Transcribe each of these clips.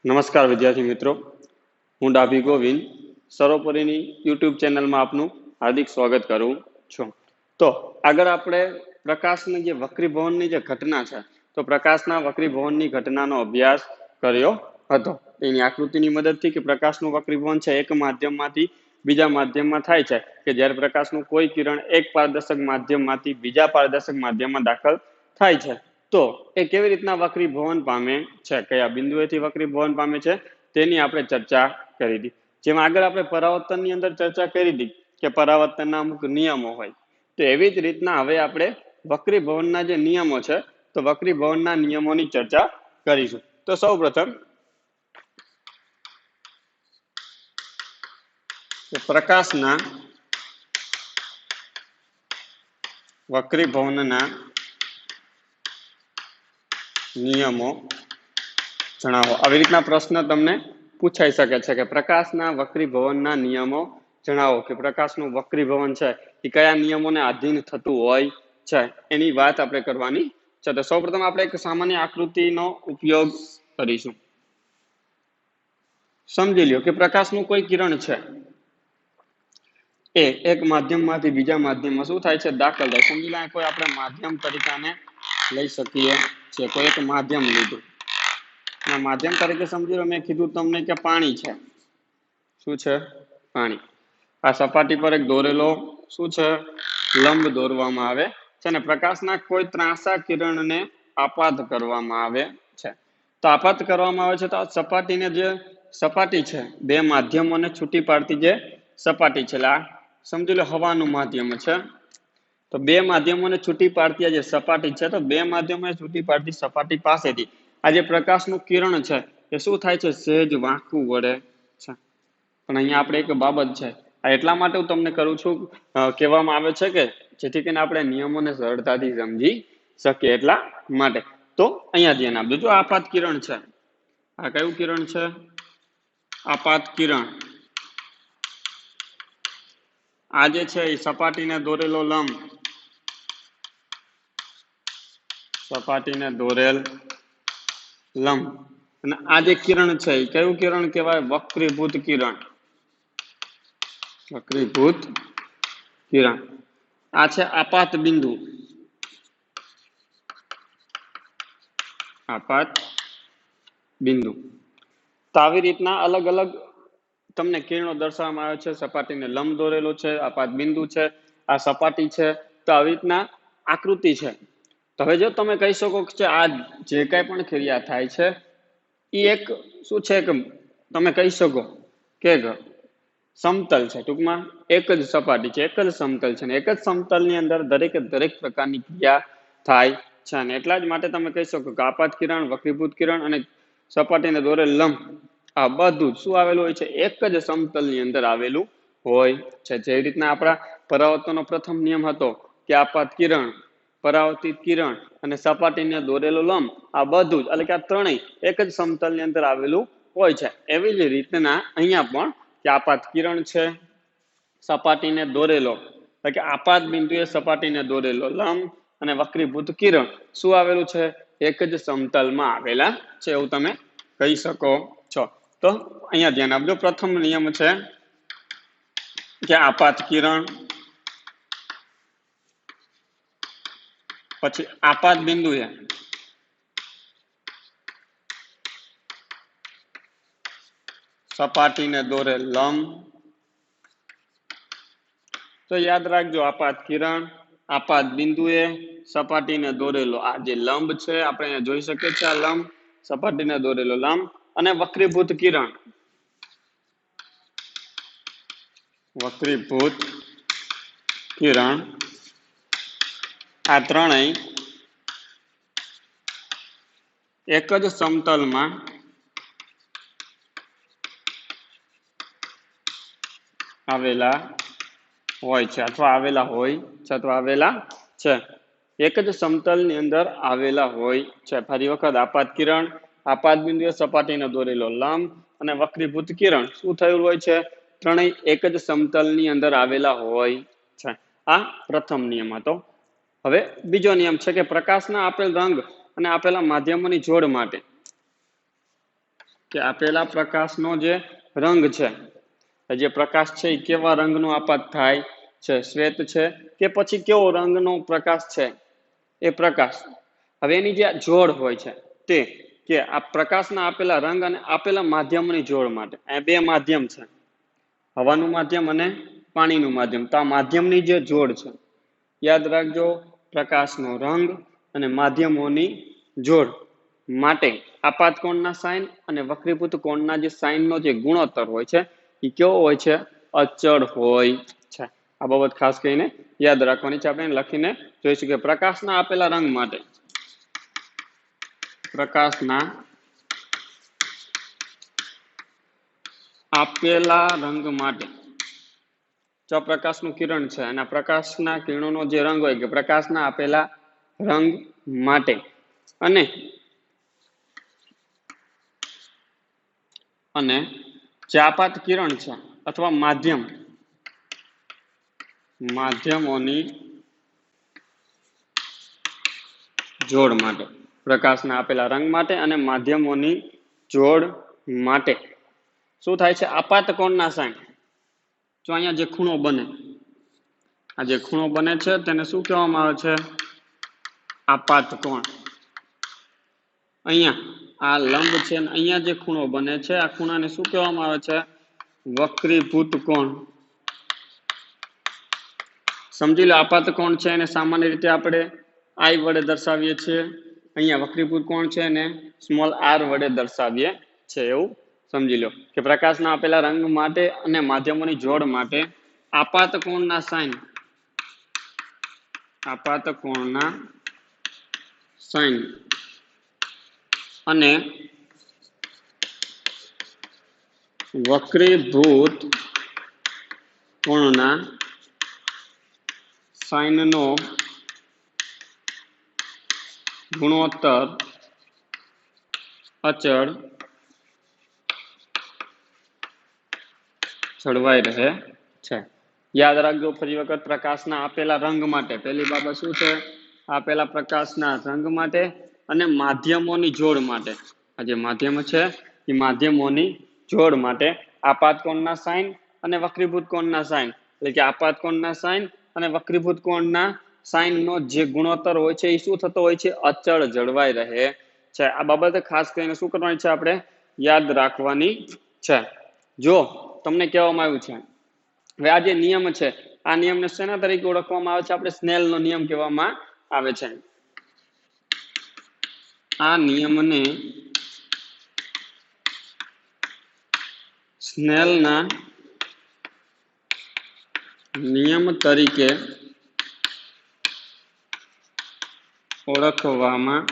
નમસ્કાર વિદ્યાર્થી મિત્રો, હું ડાભી ગોવિંદ સર્વોપરીની યુટ્યુબ ચેનલમાં આપનું હાર્દિક સ્વાગત કરું છું. તો આગળ આપણે પ્રકાશની જે વક્રીભવનની જે ઘટના છે, તો પ્રકાશના વક્રીભવનની ઘટનાનો અભ્યાસ કર્યો હતો. એની આકૃતિની મદદથી કે પ્રકાશનું વક્રીભવન છે એક માધ્યમમાંથી બીજા માધ્યમમાં થાય છે કે જ્યારે પ્રકાશનું કોઈ કિરણ એક પારદર્શક માધ્યમમાંથી બીજા પારદર્શક માધ્યમમાં દાખલ થાય છે તો એ કેવી રીતના વક્રીભવન પામે છે, કયા બિંદુએથી વક્રીભવન પામે છે તેની આપણે ચર્ચા કરી હતી. જેમાં આગળ આપણે પરાવર્તનની અંદર ચર્ચા કરી હતી કે પરાવર્તનના અમુક નિયમો હોય, તો એવી જ રીતના હવે આપણે વક્રીભવનના જે નિયમો છે તો વક્રીભવનના નિયમોની ચર્ચા કરીશું. તો સૌપ્રથમ પ્રકાશના વક્રીભવનના નિયમો જણાવો. આવી રીતના પ્રશ્ન તમને પૂછાઈ શકે છે કે પ્રકાશના વક્રીભવનના નિયમો જણાવો, કે પ્રકાશનું વક્રીભવન છે એ કયા નિયમોને આધીન થતું હોય છે એની વાત આપણે કરવાની છે. તો સૌપ્રથમ આપણે એક સામાન્ય આકૃતિનો ઉપયોગ કરીશું. સમજી લ્યો કે પ્રકાશનું કોઈ કિરણ છે એ એક માધ્યમમાંથી બીજા માધ્યમમાં શું થાય છે, દાખલ થાય. સમજી લો કોઈ આપણે માધ્યમ તરીકે લઈ શકીએ છીએ. કોઈ એક માધ્યમ લીધું, માધ્યમ તરીકે સમજી લો મેં કીધું તમને કે પાણી છે. શું છે? પાણી. આ સપાટી પર એક દોરેલો શું છે, લંબ દોરવામાં આવે છે અને પ્રકાશના કોઈ ત્રાંસા કિરણને આપાત કરવામાં આવે છે. તો આપાત કરવામાં આવે છે તો આ સપાટીને જે સપાટી છે, બે માધ્યમોને છૂટી પાડતી જે સપાટી છે, એટલે આ સમજી લો હવાનું માધ્યમ છે. તો બે માધ્યમોને છૂટી પાડતી જે સપાટી છે, તો બે માધ્યમોને છૂટી પાડતી સપાટી પાસેથી આ જે પ્રકાશનું કિરણ છે એ શું થાય છે, સહેજ વાંકું વળે છે. પણ અહીંયા આપણે એક બાબત છે, આ એટલા માટે હું તમને કરું છું, કહેવામાં આવે છે કે જેથી કરીને આપણે નિયમોને સરળતાથી સમજી શકીએ એટલા માટે. તો અહીંયા ધ્યાન આપજો. જો આપાત કિરણ છે, આ કયું કિરણ છે? આપાત કિરણ. આ જે છે એ સપાટીને દોરેલો લંબ, સપાટીને દોરેલ લંબ, અને આ જે કિરણ છે એ કયું કિરણ કહેવાય? વક્રીભૂત કિરણ. વક્રીભૂત કિરણ. આ છે આપાત બિંદુ. આપાત બિંદુ. તો આવી રીતના અલગ અલગ તમને કિરણો દર્શાવવામાં આવે છે. સપાટીને લંબ દોરેલો છે, આપાત બિંદુ છે, આ સપાટી છે. તો આવી રીતના આકૃતિ છે. તો હવે જો તમે કહી શકો કે આ જે કઈ પણ ક્રિયા થાય છે એ એક શું છે કે તમે કહી શકો કે સમતલ છે. ટૂંકમાં એક જ સપાટી છે, એક જ સમતલ છે, એક જ સમતલની અંદર દરેકે દરેક પ્રકારની ક્રિયા થાય છે. અને એટલા જ માટે તમે કહી શકો કે આપાત કિરણ, વક્રીભૂત કિરણ અને સપાટીને દોરેલ લંબ આ બધું શું આવેલું હોય છે? એક જ સમતલની અંદર આવેલું હોય છે. જેવી રીતના આપણા પરાવર્તનનો પ્રથમ નિયમ હતો કે આપાત કિરણ, પરાવર્તિત કિરણ અને સપાટીને દોરેલો લંબ આ બધું જ એટલે કે આ ત્રણેય એક જ સમતલની અંદર આવેલું હોય છે. એવી જ રીતના અહીંયા પણ કે આપાત કિરણ છે, સપાટીને દોરેલો એટલે કે આપાત બિંદુએ સપાટીને દોરેલો લંબ અને વક્રીભૂત કિરણ શું આવેલું છે? એક જ સમતલમાં આવેલા છે, એવું તમે કહી શકો છો. તો અહીંયા ધ્યાન આપજો. પ્રથમ નિયમ છે કે આપાત કિરણ, પછી આપાત બિંદુ છે સપાટીને દોરેલ લંબ. તો યાદ રાખજો, આપાત કિરણ, આપાત બિંદુએ સપાટીને દોરેલો આ જે લંબ છે, આપણે અહીંયા જોઈ શકીએ છીએ આ લંબ, સપાટીને દોરેલો લંબ અને વક્રીભૂત કિરણ. વક્રીભૂત કિરણ આ ત્રણેય એક જ સમતલમાં આવેલા હોય છે અથવા આવેલા હોય છે અથવા આવેલા છે. એક જ સમતલની અંદર આવેલા હોય છે. ફરી વખત, આપાત કિરણ, આપાત બિંદુએ સપાટીને દોરેલો લંબ અને વક્રીભૂત કિરણ શું થયેલું હોય છે? ત્રણેય એક જ સમતલની અંદર આવેલા હોય છે. આ પ્રથમ નિયમ હતો. હવે બીજો નિયમ છે કે પ્રકાશના આપેલ રંગ અને આપેલા માધ્યમોની જોડ માટે કે આપેલા પ્રકાશનો જે રંગ છે, જે પ્રકાશ છે એ કેવા રંગનો આપાત થાય છે, શ્વેત છે કે પછી કેવો રંગનો પ્રકાશ છે એ પ્રકાશ. હવે એની જે જોડ હોય છે તે કે આ પ્રકાશના આપેલા રંગ અને આપેલા માધ્યમની જોડ માટે, આ બે માધ્યમ છે, હવાનું માધ્યમ અને પાણીનું માધ્યમ. તો આ માધ્યમની જે જોડ છે, યાદ રાખજો, પ્રકાશનો રંગ અને માધ્યમોની જોડ માટે આપાત કોણના સાઇન અને વક્રીભૂત કોણના જે સાઇનનો જે ગુણોત્તર હોય છે એ કેવો હોય છે? અચળ હોય છે. આ બાબત ખાસ કરીને યાદ રાખવાની છે. આપણે લખીને જોઈશું કે પ્રકાશના આપેલા રંગ માટે, પ્રકાશના આપેલા રંગ માટે, જો પ્રકાશનું કિરણ છે અને પ્રકાશના કિરણોનો જે રંગ હોય કે પ્રકાશના આપેલા રંગ માટે અને જે આપાત કિરણ છે અથવા માધ્યમોની જોડ માટે, પ્રકાશના આપેલા રંગ માટે અને માધ્યમોની જોડ માટે શું થાય છે? આપાત કોણના સાઇન. જો અહીંયા જે ખૂણો બને, આ જે ખૂણો બને છે તેને શું કહેવામાં આવે છે? આપાત કોણ. અહીંયા આ લંબ છે ને અહીંયા જે ખૂણો બને છે આ ખૂણાને શું કહેવામાં આવે છે? વક્રીભૂત કોણ. સમજી લો, આપાત કોણ છે એને સામાન્ય રીતે આપણે I વડે દર્શાવીએ છીએ. અહીંયા વક્રીભૂત કોણ છે એને સ્મોલ r વડે દર્શાવીએ છે. એવું સમજી લો કે પ્રકાશના આપેલા રંગ માટે અને માધ્યમોની જોડ માટે આપાત કોણના સાઇન, અને વક્રીભૂત કોણના સાઇનનો ગુણોત્તર અચળ જળવાઈ રહે છે. યાદ રાખજો ફરી વખત, પ્રકાશના આપેલા રંગ માટે પહેલી બાબત શું છે? આપેલા પ્રકાશના રંગ માટે અને માધ્યમોની જોડ માટે, આ જે માધ્યમ છે એ માધ્યમોની જોડ માટે આપાત કોણના સાઇન અને વક્રીભૂત કોણના સાઇન, એટલે કે આપાત કોણના સાઇન અને વક્રીભૂત કોણના સાઇનનો જે ગુણોત્તર હોય છે એ શું થતો હોય છે? અચળ જળવાઈ રહે છે. આ બાબતે ખાસ કરીને શું કરવાની છે? આપણે યાદ રાખવાની છે. જો તમને કહેવામાં આવ્યું છે, હવે આ જે નિયમ છે આ નિયમને શેના તરીકે ઓળખવામાં આવે છે? આપણે સ્નેલનો નિયમ કહેવામાં આવે છે. આ નિયમને સ્નેલના નિયમ તરીકે ઓળખવામાં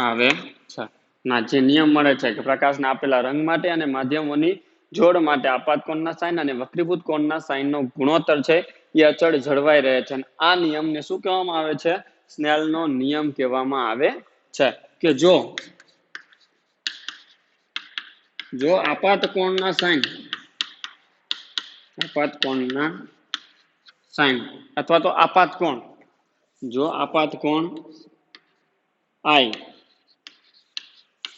આવે છે. ના જે નિયમ મળે છે કે પ્રકાશના આપેલા રંગ માટે અને માધ્યમોની જોડ માટે આપાત કોણના સાઇન અને વક્રીભૂત કોણના સાઇનનો ગુણોત્તર છે એ અચળ જળવાઈ રહે છે. અને આ નિયમને શું કહેવામાં આવે છે? સ્નેલનો નિયમ કહેવામાં આવે છે. કે જો આપાત કોણના સાઇન અથવા તો આપાત કોણ, જો આપાત કોણ I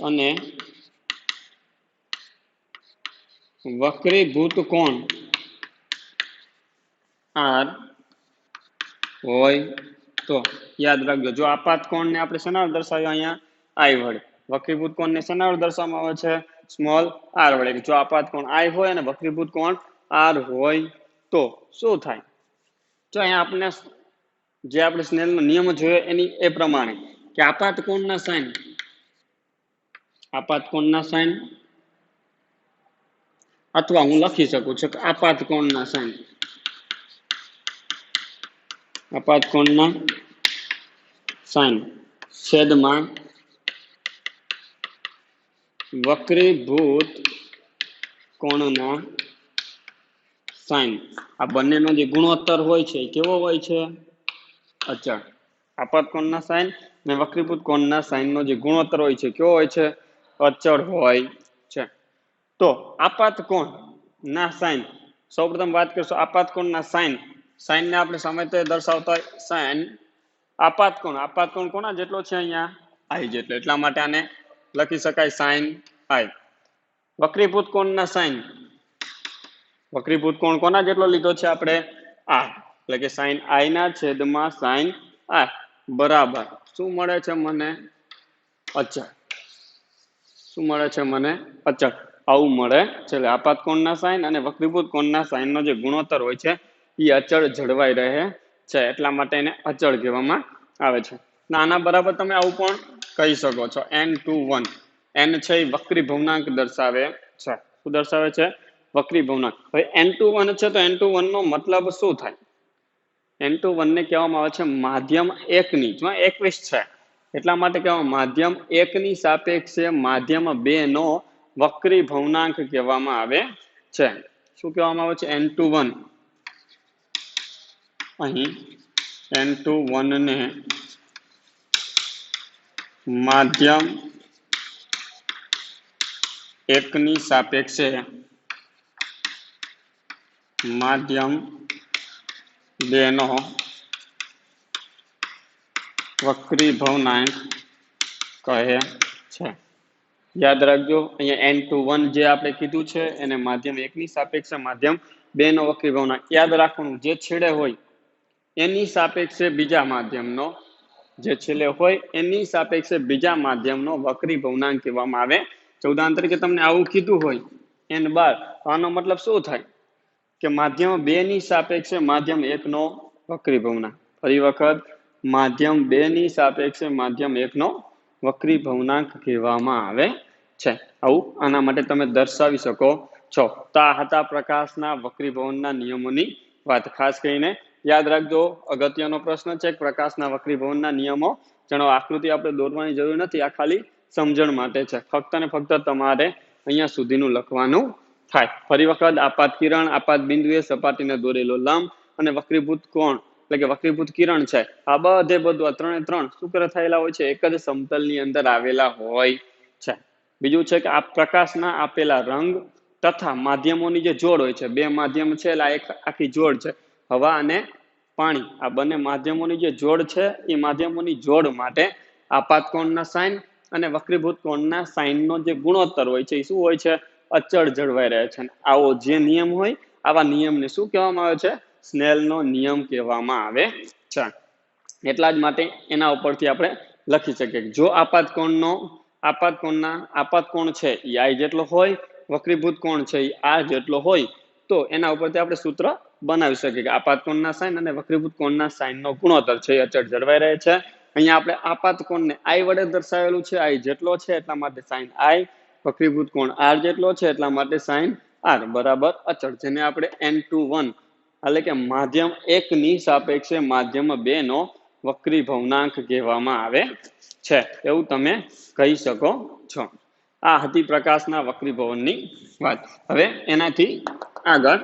અને વક્રીભૂત કોણ R હોય તો, યાદ રાખજો, જો આપાત કોણને આપણે શેના વડે દર્શાવ્યો? અહીંયા I વડે. વક્રીભૂત કોણને શેના વડે દર્શાવવામાં આવે છે? સ્મોલ r વડે. જો આપાત કોણ I હોય અને વક્રીભૂત કોણ R હોય તો શું થાય? જો અહીંયા આપણે જે આપણે સ્નેલનો નિયમ જોયો એની એ પ્રમાણે કે આપાત કોણના સાઇન અથવા હું લખી શકું છું કે આપાત કોણના સાઇન છેદમાં વક્રીભૂત કોણના સાઇન. આ બંનેનો જે ગુણોત્તર હોય છે કેવો હોય છે? અચળ. આપાત કોણના સાઇન અને વક્રીભૂત કોણના સાઇનનો જે ગુણોત્તર હોય છે કેવો હોય છે? અચળ હોય છે. તો આપાત કોણના સાઇન, સૌપ્રથમ વાત કરીશું આપાત કોણના સાઇનને આપણે સામાન્ય દર્શાવતા સાઇન આપાત કોણ કોના જેટલો છે? અહીંયા I જેટલો. એટલા માટે આને લખી શકાય સાઇન આઈ. વક્રીભૂત કોણના સાઇન, વક્રીભૂત કોણ કોના જેટલો લીધો છે આપણે? આ, એટલે કે સાઇન આઈ ના છેદમાં સાઇન આઈ બરાબર શું મળે છે મને? અચળ. શું મળે છે મને? અચળ. આવું મળે છે. એટલે આપાત કોણના સાઇન અને વક્રીભૂત કોણના સાઇનનો જે ગુણોત્તર હોય છે એ અચળ જળવાઈ રહે છે, એટલા માટે એને અચળ કહેવામાં આવે છે. આના બરાબર તમે આવું પણ કહી શકો છો, n/1. n છે એ વક્રી ભવનાંક દર્શાવે છે. શું દર્શાવે છે? વક્રી ભવનાંક. હવે n/1 છે તો n/1 નો મતલબ શું થાય? n/1 ને કહેવામાં આવે છે માધ્યમ 1 ની, જો 21 છે એટલા માટે કહેવામાં માધ્યમ 1 ની સાપેક્ષે માધ્યમ 2 નો વક્રી ભવનાંક કહેવામાં આવે છે. શું કહેવામાં આવે છે? n/1. અહીં n/1 ને માધ્યમ 1 ની સાપેક્ષે માધ્યમ 2 નો વક્રી ભવનાંક કહે છે. યાદ રાખજો, અહીંયા n/1 જે આપણે કીધું છે એને માધ્યમ 1 ની સાપેક્ષે માધ્યમ 2 નો વક્રી ભવનાંક. યાદ રાખવાનું, જે છેડે હોય એની સાપેક્ષે બીજા માધ્યમનો, જે છેલ્લે હોય એની સાપેક્ષે બીજા માધ્યમનો વક્રી ભવનાંક કહેવામાં આવે છે. ઉદાહરણ તરીકે તમને આવું કીધું હોય n/12, આનો મતલબ શું થાય? કે માધ્યમ 2 ની સાપેક્ષે માધ્યમ 1 નો વક્રી ભવનાંક. ફરી વખત, માધ્યમ 2 ની સાપેક્ષે માધ્યમ 1 નો વક્રી ભવનાંક કહેવામાં આવે છે. આવું આના માટે તમે દર્શાવી શકો છો. તો આ હતા પ્રકાશના વક્રીભવનના નિયમોની વાત. ખાસ કરીને યાદ રાખજો, અગત્યનો પ્રશ્ન છે પ્રકાશના વક્રીભવનના નિયમો જણાવો. આકૃતિ આપણે દોરવાની જરૂર નથી, આ ખાલી સમજણ માટે છે. ફક્ત ને ફક્ત તમારે અહીંયા સુધીનું લખવાનું થાય. ફરી વખત, આપાત કિરણ, આપાત બિંદુએ સપાટીને દોરેલો લંબ અને વક્રીભૂત કોણ એટલે કે વક્રીભૂત કિરણ છે, આ બધું આ ત્રણે ત્રણ શું કરે થયેલા હોય છે? એક જ સમતલની અંદર આવેલા હોય છે. બીજું છે કે આ પ્રકાશના આપેલા રંગ તથા માધ્યમોની જે જોડ હોય છે, બે માધ્યમ છે એટલે એક આખી જોડ છે, હવા અને પાણી. આ બંને માધ્યમોની જે જોડ છે એ માધ્યમોની જોડ માટે આપાત કોણના સાઇન અને વક્રીભૂત કોણના સાઇનનો જે ગુણોત્તર હોય છે એ શું હોય છે? અચળ જળવાઈ રહે છે. આવો જે નિયમ હોય, આવા નિયમને શું કહેવામાં આવે છે? સ્નેલનો નિયમ કહેવામાં આવે છે. એટલા જ માટે એના ઉપરથી આપણે લખી શકીએ કે જો આપાત કોણ છે એ આઈ જેટલો હોય, વક્રીભૂત કોણ છે એ આર જેટલો હોય, તો એના ઉપરથી આપણે સૂત્ર બનાવી શકીએ કે આપાત કોણના સાઇન અને વક્રીભૂત કોણના સાઇનનો ગુણોત્તર છે એ અચળ જળવાઈ રહે છે. અહીંયા આપણે આપાત કોણને આઈ વડે દર્શાવેલું છે, આઈ જેટલો છે એટલા માટે સાઇન આઈ, વક્રીભૂત કોણ આર જેટલો છે એટલા માટે સાઇન આર બરાબર અચળ, જેને આપણે n/1 એટલે કે માધ્યમ 1 ની સાપેક્ષે માધ્યમ 2 નો વક્રી ભવનાંક કહેવામાં આવે છે. એવું તમે કહી શકો છો. આ હતી પ્રકાશના વક્રીભવનની વાત. હવે એનાથી આગળ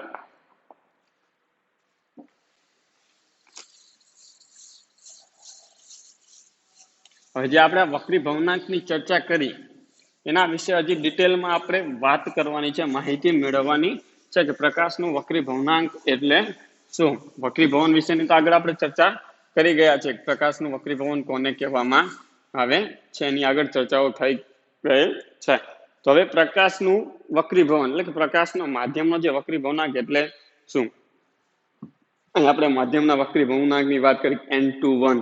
હવે જે આપણે વક્રી ભવનાંકની ચર્ચા કરી એના વિશે હજી ડિટેલમાં આપણે વાત કરવાની છે, માહિતી મેળવવાની છે કે પ્રકાશનું વક્રી ભવનાંક એટલે શું. વક્રીભવન વિશેની તો આગળ આપણે ચર્ચા કરી ગયા છે. પ્રકાશનું વક્રીભવન કોને કહેવામાં આવે છે એની આગળ ચર્ચાઓ થઈ ગઈ છે. તો હવે પ્રકાશનું વક્રીભવન એટલે કે પ્રકાશનો માધ્યમનો જે વક્રીભવનાંક એટલે શું. અહીં આપણે માધ્યમના વક્રીભવનાંકની વાત કરી, n/1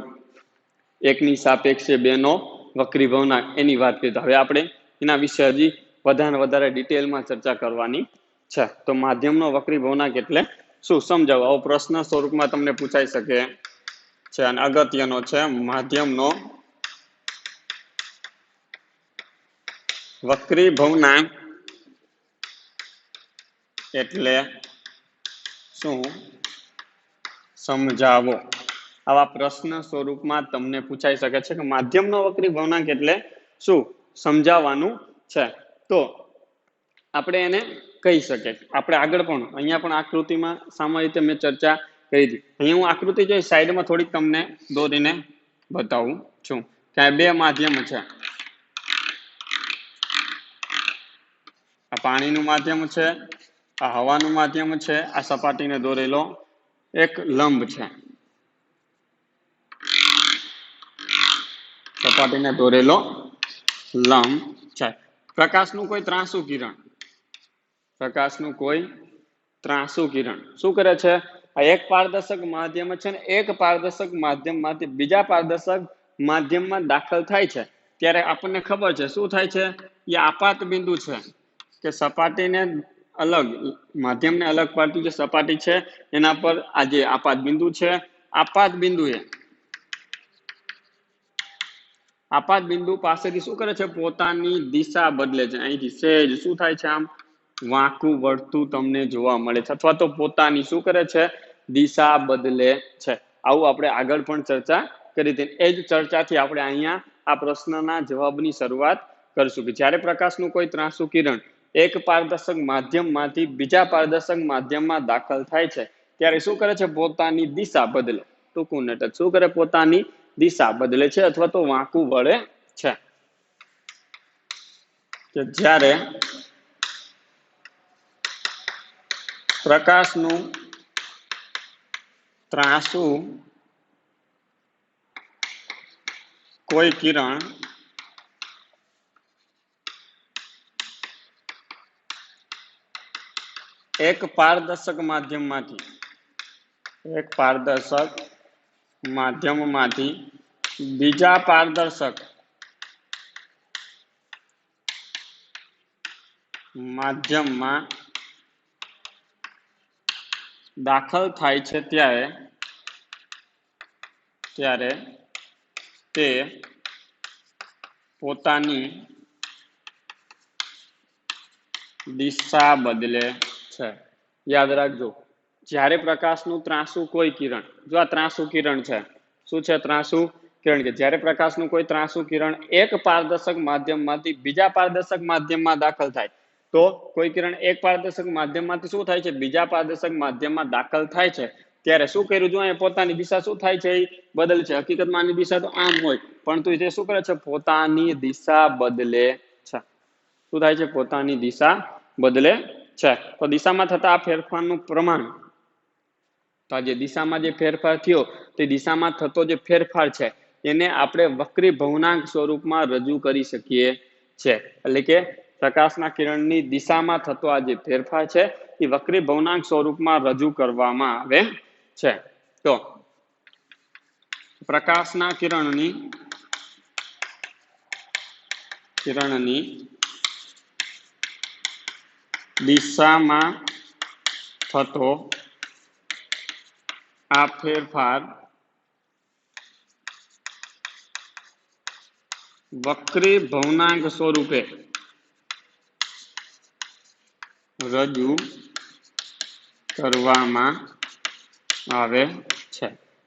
1 ની સાપેક્ષે 2 નો વક્રીભવનાંક એની વાત કરી. હવે આપણે એના વિશે હજી વધારે ડિટેલમાં ચર્ચા કરવાની છે. તો માધ્યમનો વક્રીભવનાંક એટલે શું સમજાવો. આવો પ્રશ્ન સ્વરૂપમાં તમને પૂછાઈ શકે છે અને અગત્યનો છે. માધ્યમનો વક્રીભવનાંક એટલે શું સમજાવો. આવા પ્રશ્ન સ્વરૂપમાં તમને પૂછાઈ શકે છે કે માધ્યમનો વક્રીભવનાંક એટલે શું સમજાવવાનું છે. તો આપણે એને કહી શકીએ. આપણે આગળ પણ અહીંયા પણ આકૃતિમાં સામાન્ય રીતે મેં ચર્ચા કરી હતી. અહીંયા હું આકૃતિ જોઈ સાઈડમાં થોડીક તમને દોરીને બતાવું છું કે બે માધ્યમ છે. આ પાણીનું માધ્યમ છે, આ હવાનું માધ્યમ છે, આ સપાટીને દોરેલો એક લંબ છે, સપાટીને દોરેલો લંબ છે. પ્રકાશનું કોઈ ત્રાંસુ કિરણ, પ્રકાશનું કોઈ ત્રાંસુ કિરણ શું કરે છે? આ એક પારદર્શક માધ્યમ છે ને એક પારદર્શક માધ્યમમાંથી બીજા પારદર્શક માધ્યમમાં દાખલ થાય છે ત્યારે આપણને ખબર છે શું થાય છે? એ આપાત બિંદુ છે કે સપાટીને અલગ, માધ્યમને અલગ પાડતી જે સપાટી છે એના પર આ જે આપાત બિંદુ છે, આપાત બિંદુએ આપાત બિંદુ પાસેથી શું કરે છે? પોતાની દિશા બદલે છે. અહીંથી સહેજ શું થાય છે? આમ વાંકું વળતું તમને જોવા મળે છે અથવા તો પોતાની શું કરે છે? દિશા બદલે છે. આવું આપણે આગળ પણ ચર્ચા કરી હતી. એ જ ચર્ચાથી આપણે અહીંયા આ પ્રશ્નના જવાબની શરૂઆત કરશું કે જ્યારે પ્રકાશનું કોઈ ત્રાંસુ કિરણ એક પારદર્શક માધ્યમમાંથી બીજા પારદર્શક માધ્યમમાં દાખલ થાય છે ત્યારે શું કરે છે? પોતાની દિશા બદલે. ટૂંકું નાટક શું કરે? પોતાની દિશા બદલે છે અથવા તો વાંકું વળે છે. કે જ્યારે પ્રકાશનું ત્રાંસુ કોઈ કિરણ એક પારદર્શક માધ્યમમાંથી બીજા પારદર્શક માધ્યમમાં દાખલ થાય છે ત્યારે તે પોતાની દિશા બદલે છે. યાદ રાખજો, જ્યારે પ્રકાશનું ત્રાંસુ કોઈ કિરણ, જો આ ત્રાંસુ કિરણ છે, શું છે? ત્રાંસુ કિરણ. કે જ્યારે પ્રકાશનું કોઈ ત્રાંસુ કિરણ એક પારદર્શક માધ્યમમાંથી બીજા પારદર્શક માધ્યમમાં દાખલ થાય તો કોઈ કિરણ એક પારદર્શક માધ્યમમાંથી શું થાય છે? બીજા પારદર્શક માધ્યમમાં દાખલ થાય છે ત્યારે શું કર્યું? જો અહીંયા પોતાની દિશા શું થાય છે? બદલે છે. હકીકતમાં આની દિશા તો આમ હોય પરંતુ તે શું કરે છે? પોતાની દિશા બદલે છે. શું થાય છે? પોતાની દિશા બદલે છે. તો દિશામાં થતા આ ફેરફારનું પ્રમાણ, તો આ જે દિશામાં જે ફેરફાર થયો તે દિશામાં થતો જે ફેરફાર છે એને આપણે વક્રી ભવનાંક સ્વરૂપમાં રજૂ કરી શકીએ છે. એટલે કે પ્રકાશના કિરણની દિશામાં થતો આ જે ફેરફાર છે એ વક્રી ભવનાંક સ્વરૂપમાં રજૂ કરવામાં આવે છે. તો પ્રકાશના કિરણની દિશામાં થતો આ ફેરફાર વક્રી ભવનાંક સ્વરૂપે રજૂ કરવામાં આવે છે.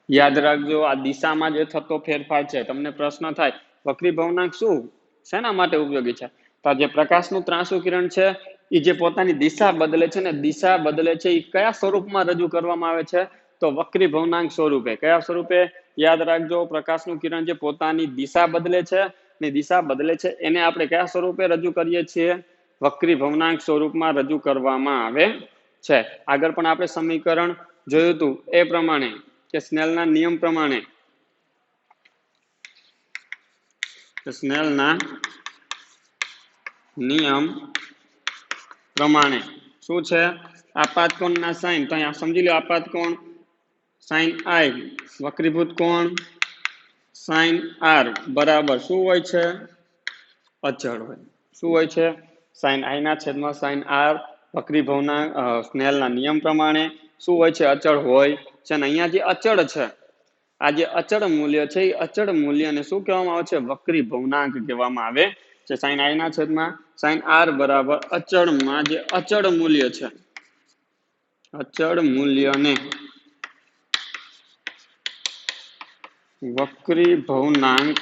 યાદ રાખજો, આ દિશામાં જે થતો ફેરફાર છે, તમને પ્રશ્ન થાય વક્રી ભવનાંક શું, શેના માટે ઉપયોગી છે? તો જે પ્રકાશનું ત્રાંસુ કિરણ છે એ જે પોતાની દિશા બદલે છે ને દિશા બદલે છે એ કયા સ્વરૂપમાં રજૂ કરવામાં આવે છે? તો વક્રી ભવનાંક સ્વરૂપે. કયા સ્વરૂપે? યાદ રાખજો, પ્રકાશનું કિરણ જે પોતાની દિશા બદલે છે ને દિશા બદલે છે એને આપણે કયા સ્વરૂપે રજૂ કરીએ છીએ? વક્રી ભવનાંક સ્વરૂપમાં રજૂ કરવામાં આવે છે. આગળ પણ આપણે સમીકરણ જોયું હતું એ પ્રમાણે કે સ્નેલના નિયમ પ્રમાણે, શું છે? આપાત કોણના સાઇન, તો અહીંયા સમજી લો, આપાત કોણ સાઇન આઈ, વક્રીભૂત કોણ સાઇન આર બરાબર શું હોય છે? અચળ હોય. શું હોય છે? સાઇન આઈ ના છેદમાં સાઇન આર વક્રી ભવનાંક સ્નેલના નિયમ પ્રમાણે શું હોય છે? અચળ હોય છે. અને અહીંયા જે અચળ છે, આ જે અચળ મૂલ્ય છે એ અચળ મૂલ્યને શું કહેવામાં આવે છે? વક્રી ભવનાંક કહેવામાં આવે છે. સાઇન આઈ ના છેદમાં સાઇન આર બરાબર અચળમાં જે અચળ મૂલ્ય છે, અચળ મૂલ્યને વક્રી ભવનાંક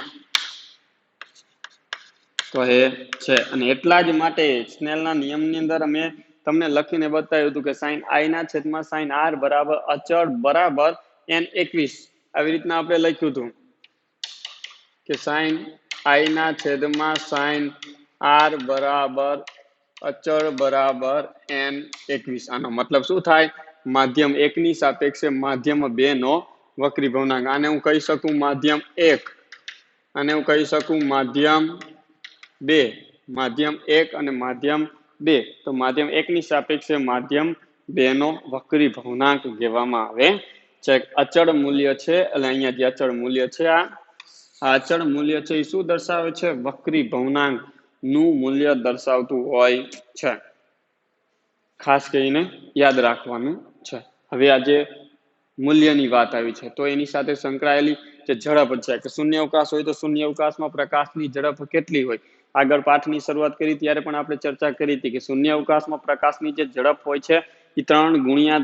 કહે છે. અને એટલા જ માટે સ્નેલના નિયમની અંદર અમે તમને લખીને બતાવ્યું હતું કે સાઇન આઈ ના છેદમાં સાઇન આર બરાબર અચળ બરાબર n21. આવી રીતના આપણે લખ્યું હતું કે સાઇન આઈ ના છેદમાં સાઇન આર બરાબર અચળ બરાબર n21. આનો મતલબ શું થાય? માધ્યમ 1 ની સાપેક્ષે માધ્યમ 2 નો વક્રી ભવનાંક. આને હું કહી શકું માધ્યમ 1 અને હું કહી શકું માધ્યમ 2. માધ્યમ 1 અને માધ્યમ 2, તો માધ્યમ 1 ની સાપેક્ષે માધ્યમ 2 નો વક્રી ભવનાંક કહેવામાં આવે છે. અચળ મૂલ્ય છે એટલે અહીંયા જે અચળ મૂલ્ય છે આ અચળ મૂલ્ય છે એ શું દર્શાવે છે? વક્રી ભવનાંક નું મૂલ્ય દર્શાવતું હોય છે. ખાસ કરીને યાદ રાખવાનું છે. હવે આજે મૂલ્યની વાત આવી છે તો એની સાથે સંકળાયેલી જે ઝડપ છે કે શૂન્યાવકાશ હોય તો શૂન્યાવકાશમાં પ્રકાશની ઝડપ કેટલી હોય? આગળ પાઠની શરૂઆત કરી ત્યારે પણ આપણે ચર્ચા કરી હતી કે શૂન્યાવકાશમાં પ્રકાશની જે ઝડપ હોય છે એ 3 ×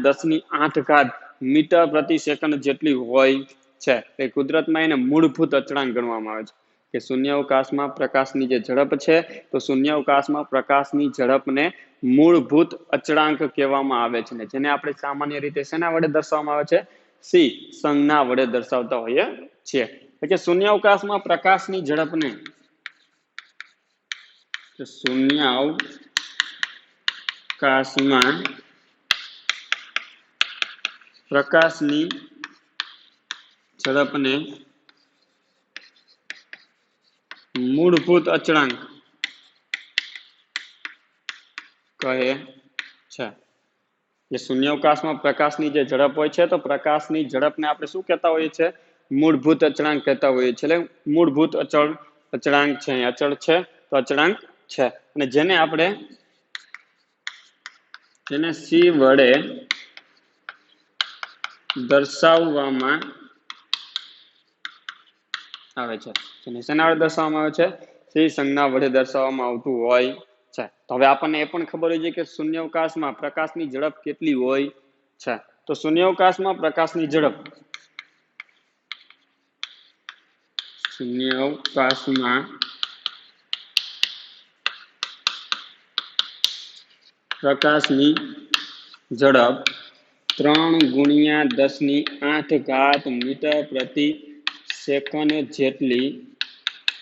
10⁸ મીટર પ્રતિ સેકન્ડ જેટલી હોય છે. એ કુદરતમાં એને મૂળભૂત અચળાંક ગણવામાં આવે છે કે શૂન્યાવકાશમાં પ્રકાશની જે ઝડપ છે તો શૂન્યાવકાશમાં પ્રકાશની ઝડપને મૂળભૂત અચળાંક કહેવામાં આવે છે, જેને આપણે સામાન્ય રીતે શેના વડે દર્શાવવામાં આવે છે? સી સંજ્ઞા વડે દર્શાવતા હોઈએ છીએ. એટલે શૂન્યાવકાશમાં પ્રકાશની ઝડપને શૂન્યાવકાશમાં પ્રકાશની ઝડપને મૂળભૂત અચળાંક કહે છે. જે શૂન્યાવકાશમાં પ્રકાશની જે ઝડપ હોય છે તો પ્રકાશની ઝડપને આપણે શું કહેતા હોઈએ છીએ? મૂળભૂત અચળાંક કહેતા હોઈએ છીએ. એટલે મૂળભૂત અચળાંક છે, અચળ છે તો અચળાંક છે. અને જેને આપણે સી વડે દર્શાવવામાં આવે છે. જેને શેના વડે દર્શાવવામાં આવે છે? સી સંજ્ઞા વડે દર્શાવવામાં આવતું હોય છે. તો હવે આપણને એ પણ ખબર હોય છે કે શૂન્યાવકાશમાં પ્રકાશની ઝડપ કેટલી હોય છે. તો શૂન્યાવકાશમાં પ્રકાશની ઝડપ પ્રકાશની ઝડપ 3 × 10⁸ મીટર પ્રતિ સેકન્ડ જેટલી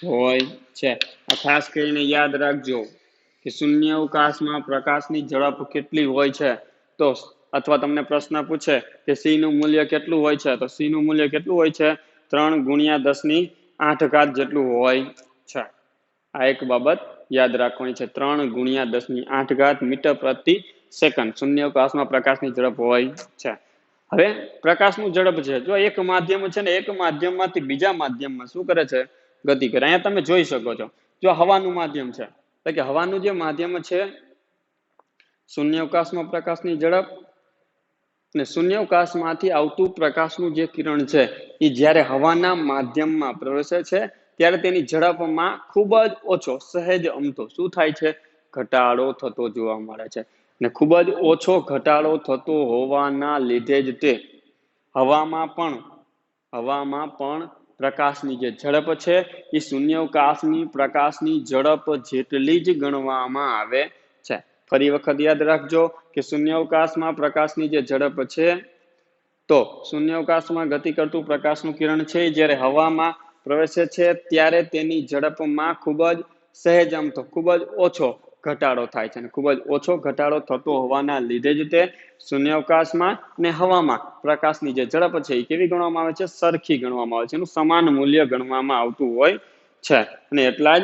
હોય છે. આ ખાસ કરીને યાદ રાખજો કે શૂન્યાવકાશમાં પ્રકાશની ઝડપ કેટલી હોય છે. તો અથવા તમને પ્રશ્ન પૂછે કે સી નું મૂલ્ય કેટલું હોય છે તો સી નું મૂલ્ય કેટલું હોય છે? 3 × 10⁸ જેટલું હોય છે. આ એક બાબત યાદ રાખવાની છે. 3 × 10⁸ મીટર પ્રતિ સેકન્ડ શૂન્યાવકાશમાં પ્રકાશની ઝડપ હોય છે. હવે પ્રકાશનું ઝડપ છે, જો એક માધ્યમ છે ને એક માધ્યમમાંથી બીજા માધ્યમમાં શું કરે છે? ગતિ કરે. અહીંયા તમે જોઈ શકો છો, જો હવાનું માધ્યમ છે એટલે કે હવાનું જે માધ્યમ છે શૂન્યાવકાશમાં પ્રકાશની ઝડપ અને શૂન્યાવકાશમાંથી આવતું પ્રકાશનું જે કિરણ છે એ જ્યારે હવાના માધ્યમમાં પ્રવેશે છે ત્યારે તેની ઝડપમાં ખૂબ જ ઓછો સહેજ અમથો શું થાય છે? ઘટાડો થતો જોવા મળે છે. અને ખૂબ જ ઓછો ઘટાડો થતો હોવાના લીધે જ તે હવામાં પણ પ્રકાશની જે ઝડપ છે એ શૂન્યાવકાશની પ્રકાશની ઝડપ જેટલી જ ગણવામાં આવે છે. ફરી વખત યાદ રાખજો કે શૂન્યાવકાશમાં પ્રકાશની જે ઝડપ છે તો શૂન્યાવકાશમાં ગતિ કરતું પ્રકાશનું કિરણ છે જ્યારે હવામાં પ્રવેશે છે ત્યારે તેની ઝડપમાં ખૂબ જ સહેજ અમથો ખૂબ જ ઓછો ઘટાડો થાય છે. અને ખૂબ જ ઓછો ઘટાડો થતો હોવાના લીધે જ તે શૂન્યાવકાશમાં અને હવામાં પ્રકાશની જે ઝડપ છે એ કેવી ગણવામાં આવે છે? સરખી ગણવામાં આવે છે. એનું સમાન મૂલ્ય ગણવામાં આવતું હોય છે. અને એટલા જ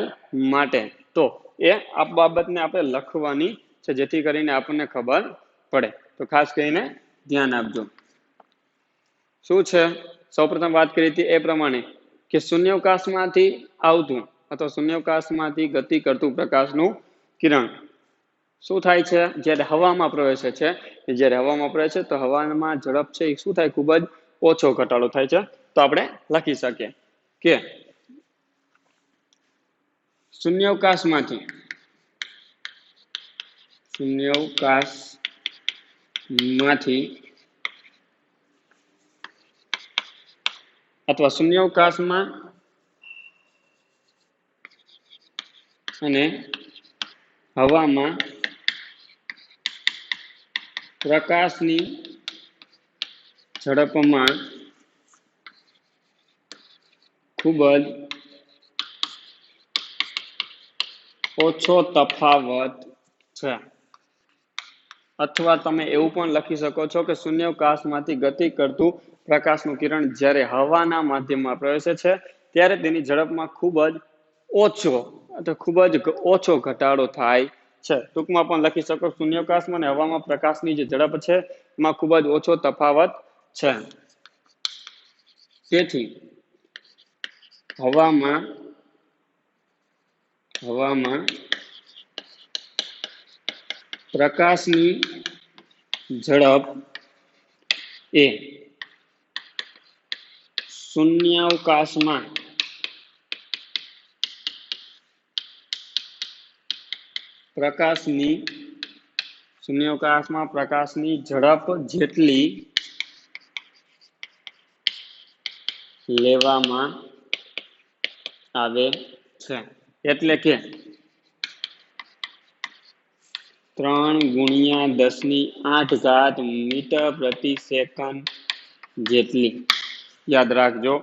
માટે તો એ આ બાબતને આપણે લખવાની છે જેથી કરીને આપણને ખબર પડે. તો ખાસ કરીને ધ્યાન આપજો. શું છે? સૌપ્રથમ વાત કરી હતી એ પ્રમાણે કે શૂન્યાવકાશમાંથી આવતું અથવા શૂન્યાવકાશમાંથી ગતિ કરતું પ્રકાશનું કિરણ શું થાય છે? જ્યારે હવામાં પ્રવેશે છે, જ્યારે હવામાં પ્રવેશે તો હવામાં ઝડપ છે એ શું થાય? ખૂબ જ ઓછો ઘટાડો થાય છે. તો આપણે લખી શકીએ કે શૂન્યાવકાશમાંથી અથવા શૂન્યાવકાશમાં અને હવામાં પ્રકાશની ઝડપમાં ખૂબ જ ઓછો તફાવત છે. અથવા તમે એવું પણ લખી શકો છો કે શૂન્યાવકાશમાંથી ગતિ કરતું પ્રકાશનું કિરણ જ્યારે હવાના માધ્યમમાં પ્રવેશે છે ત્યારે તેની ઝડપમાં ખૂબ જ તો ખૂબ જ ઓછો ઘટાડો થાય છે. ટૂંકમાં પણ લખી શકો શૂન્યાવકાશમાં અને હવામાં પ્રકાશની જે ઝડપ છે એમાં ખૂબ જ ઓછો તફાવત છે. તેથી હવામાં પ્રકાશની ઝડપ એ શૂન્યાવકાશમાં પ્રકાશની ઝડપ જેટલી લેવામાં આવે છે. એટલે કે 3×10⁸ મીટર પ્રતિ સેકન્ડ જેટલી. યાદ રાખજો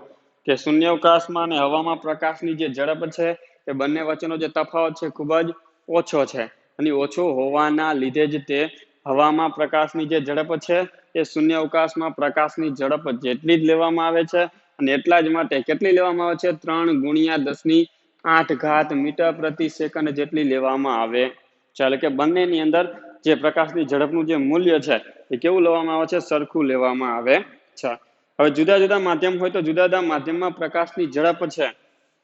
કે શૂન્યાવકાશમાં અને હવામાં પ્રકાશની જે ઝડપ છે એ બંને વચ્ચેનો જે તફાવત છે ખૂબ જ ઓછો છે, અને ઓછો હોવાના લીધે જ તે હવામાં પ્રકાશની જે ઝડપ છે એ શૂન્યાવકાશમાં પ્રકાશની ઝડપ જેટલી જ લેવામાં આવે છે. અને એટલા જ માટે કેટલી લેવામાં આવે છે? 3×10⁸ મીટર પ્રતિ સેકન્ડ જેટલી લેવામાં આવે છે. એટલે કે બંનેની અંદર જે પ્રકાશની ઝડપનું જે મૂલ્ય છે એ કેવું લેવામાં આવે છે? સરખું લેવામાં આવે છે. હવે જુદા જુદા માધ્યમ હોય તો જુદા જુદા માધ્યમમાં પ્રકાશની ઝડપ છે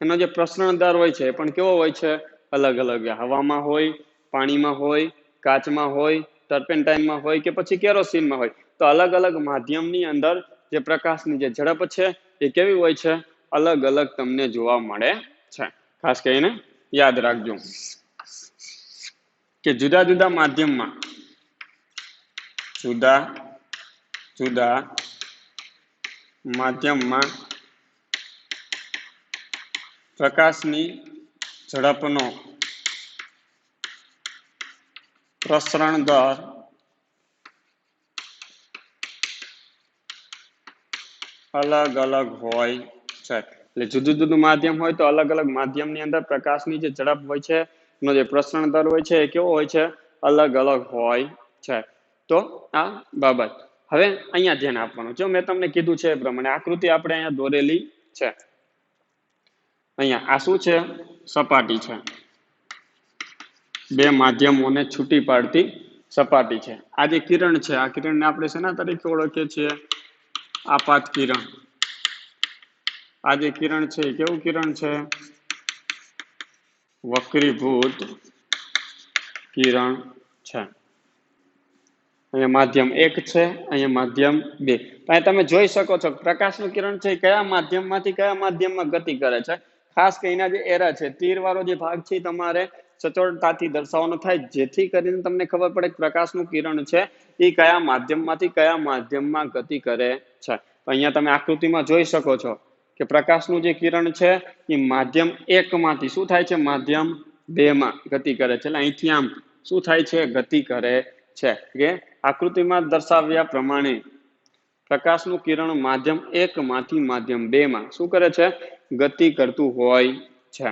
એનો જે પ્રસરણ દર હોય છે પણ કેવો હોય છે? અલગ અલગ. હવામાં હોય, પાણીમાં હોય, કાચમાં હોય, ટર્પેન્ટાઇનમાં હોય કે પછી કેરોસીનમાં હોય, તો અલગ અલગ માધ્યમની અંદર જે પ્રકાશની જે ઝડપ છે એ કેવી હોય છે? અલગ અલગ તમને જોવા મળે છે. ખાસ કરીને યાદ રાખજો કે જુદા જુદા માધ્યમમાં પ્રકાશની ઝડપનો પ્રસરણ દર અલગ અલગ હોય છે. એટલે જુદું જુદું માધ્યમ હોય તો અલગ અલગ માધ્યમની અંદર પ્રકાશની જે ઝડપ હોય છે એનો જે પ્રસરણ દર હોય છે એ કેવો હોય છે? અલગ અલગ હોય છે. તો આ બાબત હવે અહીંયા ધ્યાન આપવાનું. જો મેં તમને કીધું છે એ પ્રમાણે આકૃતિ આપણે અહીંયા દોરેલી છે. અહીંયા આ શું છે? સપાટી છે. બે માધ્યમોને છૂટી પાડતી સપાટી છે. આ જે કિરણ છે આ કિરણને આપણે શેના તરીકે ઓળખીએ છીએ? આપાત કિરણ. આ જે કિરણ છે કેવું કિરણ છે? વક્રીભૂત કિરણ છે. અહીંયા માધ્યમ 1 છે, અહીંયા માધ્યમ 2. અહીંયા તમે જોઈ શકો છો પ્રકાશનું કિરણ છે કયા માધ્યમમાંથી કયા માધ્યમમાં ગતિ કરે છે. ખાસ કરીને જે એરા છે, તીરવાળો જે ભાગ છે તમારે સચોટતાથી દર્શાવવાનો થાય, જેથી કરીને તમને ખબર પડે કે પ્રકાશનું કિરણ છે એ કયા માધ્યમમાંથી કયા માધ્યમમાં ગતિ કરે છે. અહીંયા તમે આકૃતિમાં જોઈ શકો છો કે પ્રકાશનું જે કિરણ છે એ માધ્યમ 1 માંથી શું થાય છે? માધ્યમ 2 માં ગતિ કરે છે. એટલે અહીંથી આમ શું થાય છે? ગતિ કરે છે. કે આકૃતિમાં દર્શાવ્યા પ્રમાણે પ્રકાશનું કિરણ માધ્યમ 1 માંથી માધ્યમ 2 માં શું કરે છે? ગતિ કરતું હોય છે.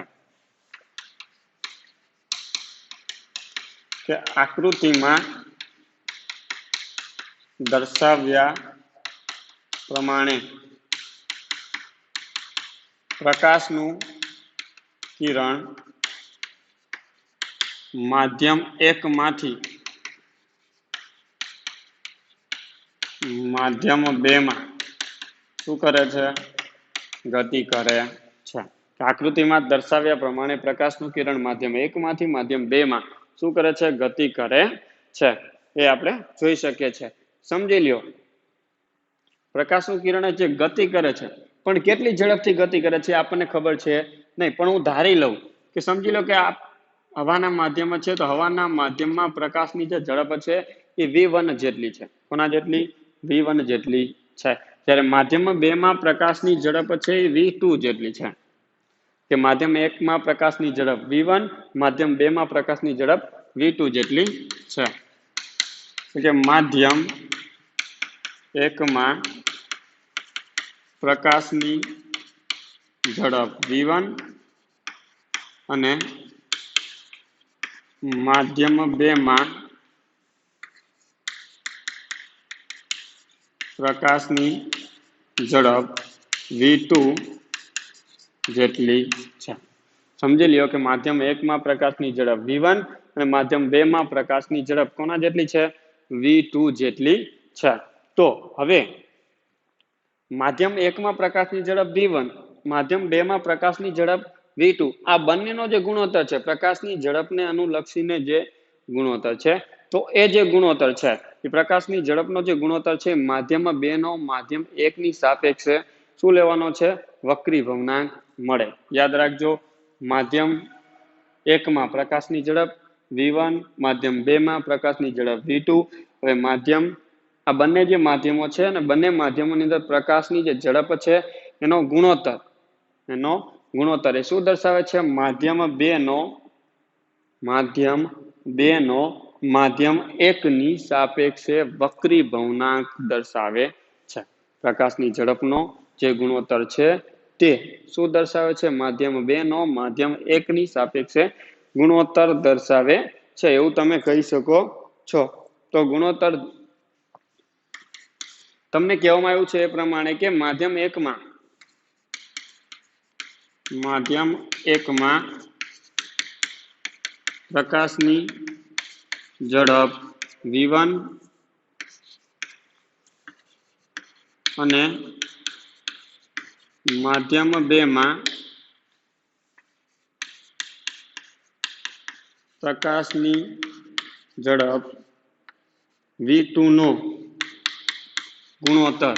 કે આકૃતિમાં દર્શાવ્યા પ્રમાણે પ્રકાશનું કિરણ માધ્યમ 1 માંથી માધ્યમ 2 માં શું કરે છે? ગતિ કરે છે. આકૃતિમાં દર્શાવ્યા પ્રમાણે પ્રકાશનું કિરણ માધ્યમ 1 માંથી માધ્યમ 2 માં શું કરે છે? ગતિ કરે છે. એ આપણે જોઈ શકીએ છીએ. સમજી લ્યો પ્રકાશનું કિરણ જે ગતિ કરે છે પણ કેટલી ઝડપથી ગતિ કરે છે આપણને ખબર છે નહીં, પણ હું ધારી લઉં કે સમજી લો કે આ હવાના માધ્યમ છે તો હવાના માધ્યમમાં પ્રકાશની જે ઝડપ છે એ v1 જેટલી છે. કોના જેટલી? v1 જેટલી છે. જ્યારે માધ્યમ 2 માં પ્રકાશની ઝડપ છે એ v2 જેટલી છે. કે માધ્યમ 1 માં પ્રકાશની ઝડપ v1, માધ્યમ 2 માં પ્રકાશની ઝડપ v2 જેટલી છે. કે માધ્યમ 1 માં પ્રકાશની ઝડપ v1 અને માધ્યમ 2 માં પ્રકાશની ઝડપ v2 જેટલી છે. समझी लियो कि माध्यम 1 में प्रकाशनी झड़प v1 અને માધ્યમ 2 માં પ્રકાશની ઝડપ કોના જેટલી છે v2 જેટલી છે તો હવે માધ્યમ 1 માં પ્રકાશની ઝડપ v1 માધ્યમ 2 માં પ્રકાશની ઝડપ v2 આ બંનેનો જે ગુણોત્તર છે પ્રકાશની ઝડપને અનુલક્ષીને જે ગુણોત્તર છે તો એ જે ગુણોત્તર છે એ પ્રકાશની ઝડપનો જે ગુણોત્તર છે માધ્યમ 2 નો માધ્યમ 1 ની સાપેક્ષે શું લેવાનો છે વક્રી ભવનાંક મળે યાદ રાખજો માધ્યમ 1 માં પ્રકાશની ઝડપ v1 માધ્યમ 2 માં પ્રકાશની ઝડપ v2 હવે માધ્યમ આ બંને જે માધ્યમો છે અને બંને માધ્યમોની અંદર પ્રકાશની જે ઝડપ છે એનો ગુણોત્તર એ શું દર્શાવે છે માધ્યમ 2 નો માધ્યમ 1 ની સાપેક્ષે વક્રી ભવનાંક દર્શાવે છે પ્રકાશની ઝડપનો જે ગુણોત્તર છે તે શું દર્શાવે છે માધ્યમ 2 નો માધ્યમ 1 ની સાપેક્ષે ગુણોત્તર દર્શાવે છે એવું તમે કહી શકો છો તો ગુણોત્તર તમને કહેવામાં આવ્યું છે એ પ્રમાણે કે માધ્યમ 1 માં પ્રકાશની ઝડપ v1 અને માધ્યમ 2 માં પ્રકાશની ઝડપ v2 નો ગુણોત્તર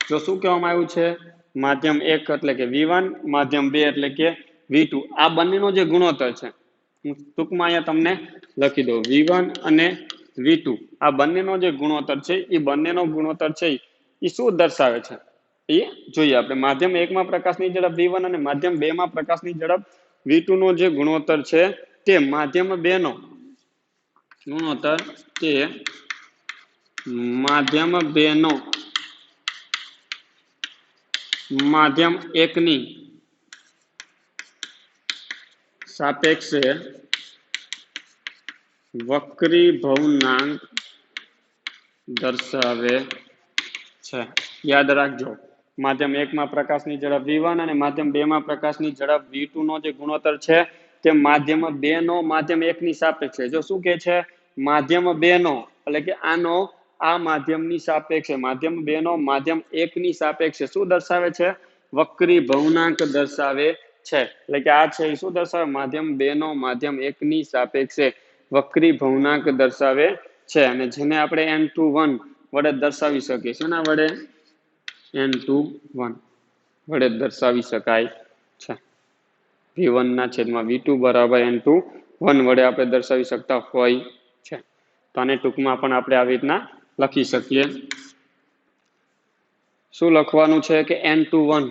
જો શું કહેવામાં આવ્યું છે માધ્યમ 1 એટલે કે v1 માધ્યમ 2 એટલે કે v2 આ બંનેનો જે ગુણોત્તર છે હું ટૂંકમાં અહીંયા તમને લખી દઉં v1 અને v2 આ બંનેનો જે ગુણોત્તર છે એ બંનેનો ગુણોત્તર છે એ શું દર્શાવે છે એ જોઈએ આપણે માધ્યમ 1 માં પ્રકાશની ઝડપ v1 અને માધ્યમ 2 માં પ્રકાશની ઝડપ v2 નો જે ગુણોત્તર છે તે માધ્યમ 2 નો ગુણોત્તર તે માધ્યમ 2 નો માધ્યમ 1 ની સાપેક્ષે વક્રી ભવનાંક દર્શાવે છે યાદ રાખજો માધ્યમ 1 માં પ્રકાશની ઝડપ v1 અને માધ્યમ 2 માં પ્રકાશની ઝડપ v2 નો જે ગુણોત્તર છે તે માધ્યમ 2 નો માધ્યમ 1 ની સાપેક્ષે જો શું કહે છે માધ્યમ 2 નો એટલે કે આ માધ્યમની સાપેક્ષે માધ્યમ 2 નો માધ્યમ 1 ની સાપેક્ષે શું દર્શાવે છે વક્રી ભવનાંક દર્શાવે છે એટલે કે આ છે એ શું દર્શાવે માધ્યમ 2 નો માધ્યમ 1 ની સાપેક્ષે વક્રી ભવનાંક દર્શાવે છે અને જેને આપણે n21 વડે દર્શાવી શકીએ શેના વડે n21 વડે દર્શાવી શકાય છે v1 ના છેદમાં v2 બરાબર n21 વડે આપણે દર્શાવી શકતા હોય છે તો આને ટૂંકમાં પણ આપણે આવી રીતના લખી શકીએ શું લખવાનું છે કે n21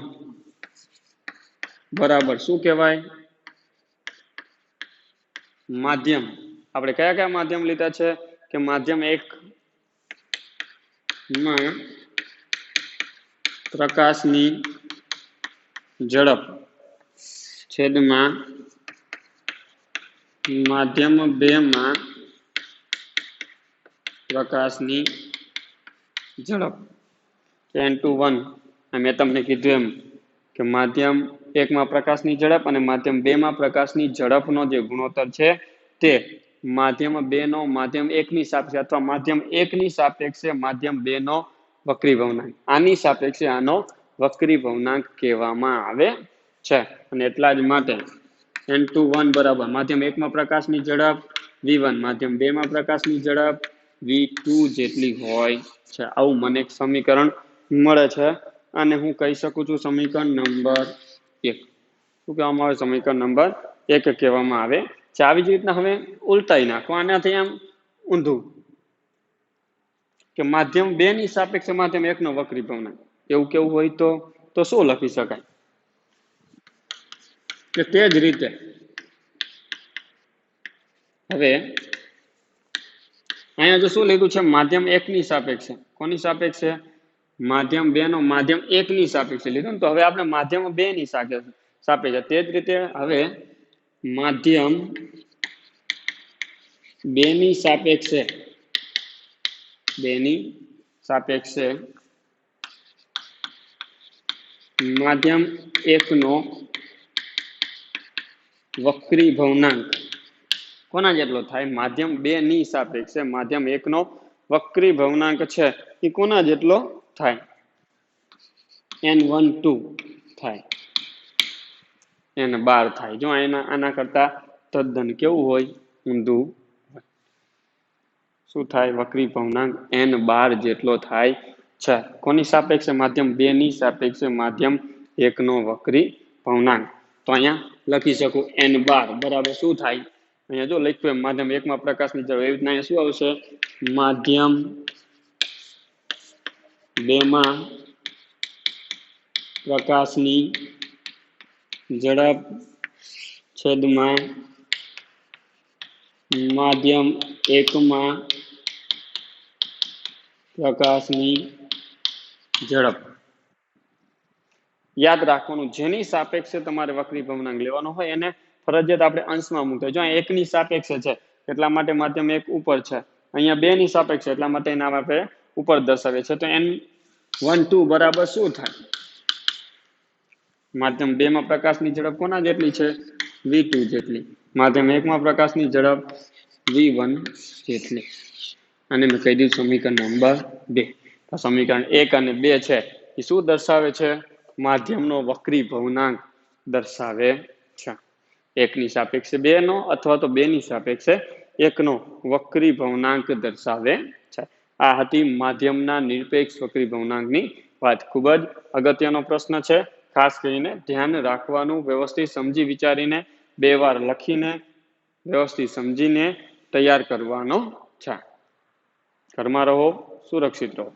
બરાબર શું કહેવાય માધ્યમ આપણે કયા કયા માધ્યમ લીધા છે કે માધ્યમ 1 માં પ્રકાશની ઝડપ છેદમાં માધ્યમ 2 માં પ્રકાશની ઝડપ n21 મેં તમને કીધું એમ કે માધ્યમ 1 માં પ્રકાશની ઝડપ અને માધ્યમ 2 માં પ્રકાશની ઝડપનો જે ગુણોત્તર છે તે માધ્યમ 2 નો માધ્યમ 1 ની સાપેક્ષે અથવા માધ્યમ 1 ની સાપેક્ષે માધ્યમ 2 નો વક્રી ભવનાંક આની સાપેક્ષે આનો વક્રી ભવનાંક કહેવામાં આવે છે અને એટલા જ માટે n21 બરાબર માધ્યમ 1 માં પ્રકાશની ઝડપ v1 માધ્યમ 2 માં પ્રકાશની ઝડપ v2 જેટલી હોય છે આવું મને એક સમીકરણ મળે છે અને હું કહી શકું છું સમીકરણ નંબર 1 શું કહેવામાં આવે સમીકરણ નંબર 1 કહેવામાં આવે છે આવી જ રીતના હવે ઉલટાઈ નાખો આનાથી આમ ઊંધું કે માધ્યમ 2 ની સાપેક્ષે માધ્યમ 1 નો વક્રી ભવનાંક એવું કેવું હોય તો શું લખી શકાય કે તે જ રીતે હવે અહીંયા જો શું લીધું છે માધ્યમ 1 ની સાપેક્ષે કોની સાપેક્ષે માધ્યમ 2 નો માધ્યમ 1 ની સાપેક્ષે લીધું ને તો હવે આપણે માધ્યમ 2 ની સાપેક્ષે તે જ રીતે હવે માધ્યમ 2 ની સાપેક્ષે માધ્યમ 1 નો વક્રી ભવનાંક કોના જેટલો થાય? માધ્યમ 2 ની સાપેક્ષે માધ્યમ 1 નો વક્રી ભવનાંક છે એ કોના જેટલો થાય? n12 થાય, n12 થાય. જો આના કરતા તદ્દન કેવું હોય? ઊંધું. શું થાય? વક્રી ભવનાંક n12 જેટલો થાય છે. કોની સાપેક્ષે? માધ્યમ 2 ની સાપેક્ષે માધ્યમ 1 નો વક્રી ભવનાંક. તો અહીંયા લખી શકું n12 બરાબર શું થાય? અહીંયા જો લખ્યું એમ માધ્યમ 1 માં પ્રકાશની ઝડપ, એવી રીતના અહીંયા શું આવશે? માધ્યમ 2 માં પ્રકાશની ઝડપ છેદમાં માધ્યમ 1 માં પ્રકાશની ઝડપ. યાદ રાખવાનું, જેની સાપેક્ષે તમારે વક્રી ભવનાંક લેવાનો હોય એને ફરજિયાત આપણે અંશમાં મૂકતા. જો અહીંયા 1 ની સાપેક્ષે છે એટલા માટે માધ્યમ 1 ઉપર છે, અહીંયા 2 ની સાપેક્ષે એટલા માટે એના આપણે ઉપર દર્શાવે છે. તો n12 બરાબર શું થાય? માધ્યમ 2 માં પ્રકાશની ઝડપ કોના જેટલી છે? v2 જેટલી. માધ્યમ 1 માં પ્રકાશની ઝડપ v1 જેટલી. અને મેં કહી દીધું સમીકરણ નંબર 2. તો સમીકરણ 1 અને 2 છે એ શું દર્શાવે છે? માધ્યમનો વક્રી ભવનાંક દર્શાવે છે. 1 ની સાપેક્ષે 2 નો અથવા તો 2 ની સાપેક્ષે 1 નો વક્રી ભવનાંક દર્શાવે છે. આ હતી માધ્યમના નિરપેક્ષ વક્રી ભવનાંકની વાત. ખૂબ જ અગત્યનો પ્રશ્ન છે. ખાસ કરીને ધ્યાન રાખવાનું, વ્યવસ્થિત સમજી વિચારીને 2 વાર લખીને વ્યવસ્થિત સમજીને તૈયાર કરવાનો છે. ઘરમાં રહો, સુરક્ષિત રહો.